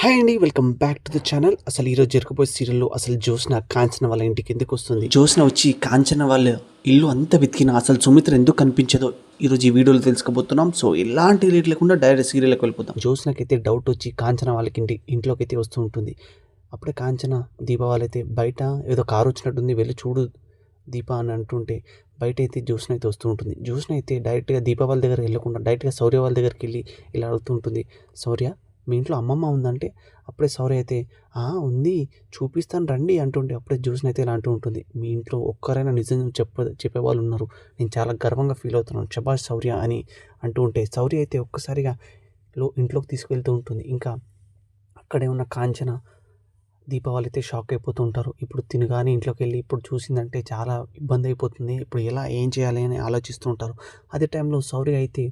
Hi అండి. Welcome back to the channel. అసలు ఈరోజు జరగబోయే సీరియల్‌లో అసలు జ్యోత్స్న కాంచన వాళ్ళ ఇంటికి ఎందుకొస్తుంది? జ్యోత్స్న వచ్చి కాంచన వాళ్ళ ఇల్లు అంతా వెతికినా అసలు సుమిత్ర ఎందుకు కనిపించదో ఈరోజు ఈ వీడియోలో తెలుసుకోబోతున్నాం. సో ఎలాంటి లేట్ లేకుండా డైరెక్ట్ సీరియల్‌లోకి వెళ్ళిపోదాం. జ్యోత్స్నకైతే డౌట్ వచ్చి కాంచన వాళ్ళకి ఇంట్లోకైతే వస్తూ ఉంటుంది. అప్పుడే కాంచన, దీప వాళ్ళైతే బయట ఏదో కారు వచ్చినట్టుంది వెళ్ళి చూడు దీప అని అంటుంటే బయటైతే జ్యోత్స్న అయితే వస్తూ ఉంటుంది. జ్యోత్స్న అయితే డైరెక్ట్‌గా దీప వాళ్ళ దగ్గరికి వెళ్ళకుండా డైరెక్ట్‌గా శౌర్య వాళ్ళ దగ్గరికెళ్ళి ఇలా అడుగుతూ ఉంటుంది. శౌర్య, మీ ఇంట్లో అమ్మమ్మ ఉందంటే అప్పుడే శౌర్య అయితే ఉంది, చూపిస్తాను రండి అంటుంటే అప్పుడే జ్యోత్స్న అయితే ఇలా అంటూ ఉంటుంది. మీ ఇంట్లో ఒక్కరైనా నిజం చెప్పేవాళ్ళు ఉన్నారు. నేను చాలా గర్వంగా ఫీల్ అవుతున్నాను. శభాష్ శౌర్య అని అంటూ ఉంటే శౌర్య అయితే ఒక్కసారిగా ఇంట్లోకి తీసుకువెళ్తూ ఉంటుంది. ఇంకా అక్కడే ఉన్న కాంచన, దీపావళి అయితే షాక్ అయిపోతూ ఉంటారు. ఇప్పుడు తిను గాని ఇంట్లోకెళ్ళి ఇప్పుడు చూసిందంటే చాలా ఇబ్బంది అయిపోతుంది. ఇప్పుడు ఎలా ఏం చేయాలి అని ఆలోచిస్తూ ఉంటారు. అదే టైంలో శౌర్య అయితే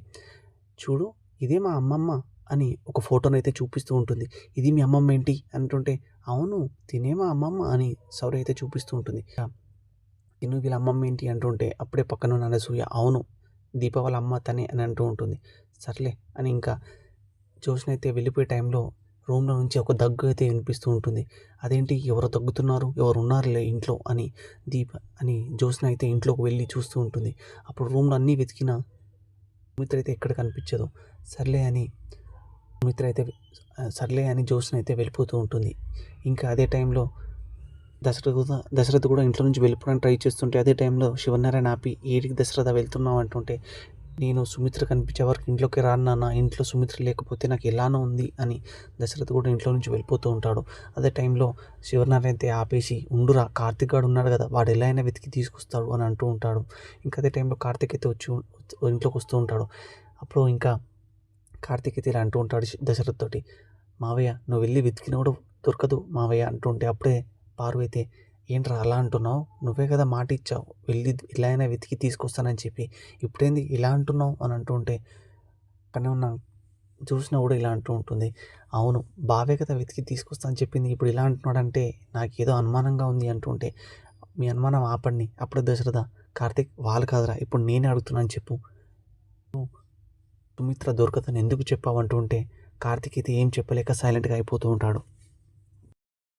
చూడు, ఇదే మా అమ్మమ్మ అని ఒక ఫోటోనైతే చూపిస్తూ ఉంటుంది. ఇది మీ అమ్మమ్మ ఏంటి అంటుంటే, అవును తినే మా అమ్మమ్మ అని శౌర్య అయితే చూపిస్తూ ఉంటుంది. తిను వీళ్ళ అమ్మమ్మ ఏంటి అంటుంటే అప్పుడే పక్కనున్న అనసూయ, అవును దీప వాళ్ళ అమ్మ తనే అని అంటూ ఉంటుంది. సర్లే అని ఇంకా జ్యోత్స్న అయితే వెళ్ళిపోయే టైంలో రూమ్‌లో నుంచి ఒక దగ్గు అయితే వినిపిస్తూ ఉంటుంది. అదేంటి ఎవరో దగ్గుతున్నారు, ఎవరు ఉన్నారులే ఇంట్లో అని దీప అని జ్యోత్స్న అయితే ఇంట్లోకి వెళ్ళి చూస్తూ ఉంటుంది. అప్పుడు రూమ్‌లో అన్నీ వెతికినా సుమిత్ర అయితే ఎక్కడ కనిపించదు. సర్లే అని సుమిత్ర అయితే సర్లే అని జ్యోత్స్న అయితే వెళ్ళిపోతూ ఉంటుంది. ఇంకా అదే టైంలో దశరథ్ కూడా ఇంట్లో నుంచి వెళ్ళిపోవడానికి ట్రై చేస్తుంటే అదే టైంలో శివనారాయణ ఆపి, ఏడికి దశరథ వెళ్తున్నావు అంటుంటే, నేను సుమిత్ర కనిపించే వరకు ఇంట్లోకి రాను నాన్న, ఇంట్లో సుమిత్ర లేకపోతే నాకు ఎలానో ఉంది అని దశరథ్ కూడా ఇంట్లో నుంచి వెళ్ళిపోతూ ఉంటాడు. అదే టైంలో శివనారాయణ అయితే ఆపేసి, ఉండురా కార్తీక్ గాడు ఉన్నాడు కదా, వాడు ఎలా అయినా వెతికి తీసుకొస్తాడు అని అంటూ ఉంటాడు. ఇంకా అదే టైంలో కార్తీక్ అయితే వచ్చి ఇంట్లోకి వస్తూ ఉంటాడు. అప్పుడు ఇంకా కార్తీక్ అయితే ఇలా అంటూ ఉంటాడు దశరథ్ తోటి, మావయ్య నువ్వు వెళ్ళి వెతికినా కూడా దొరకదు మావయ్య అంటుంటే అప్పుడే పారు అయితే, ఏంట్రా అలా అంటున్నావు, నువ్వే కదా మాట ఇచ్చావు వెళ్ళి ఇలా అయినా వెతికి తీసుకొస్తానని చెప్పి, ఇప్పుడేంది ఇలా అంటున్నావు అని అంటుంటే అక్కడనే ఉన్న జ్యోత్స్న కూడా ఇలా అంటూ ఉంటుంది. అవును బావే కదా వెతికి తీసుకొస్తా అని చెప్పింది, ఇప్పుడు ఇలా అంటున్నాడంటే నాకేదో అనుమానంగా ఉంది అంటుంటే, మీ అనుమానం ఆపండి. అప్పుడు దశరథ, కార్తీక్ వాళ్ళు కాదురా ఇప్పుడు నేనే అడుగుతున్నాను చెప్పు, సుమిత్ర దొరకదని ఎందుకు చెప్పావు అంటూ ఉంటే కార్తీక్ అయితే ఏం చెప్పలేక సైలెంట్‌గా అయిపోతూ ఉంటాడు.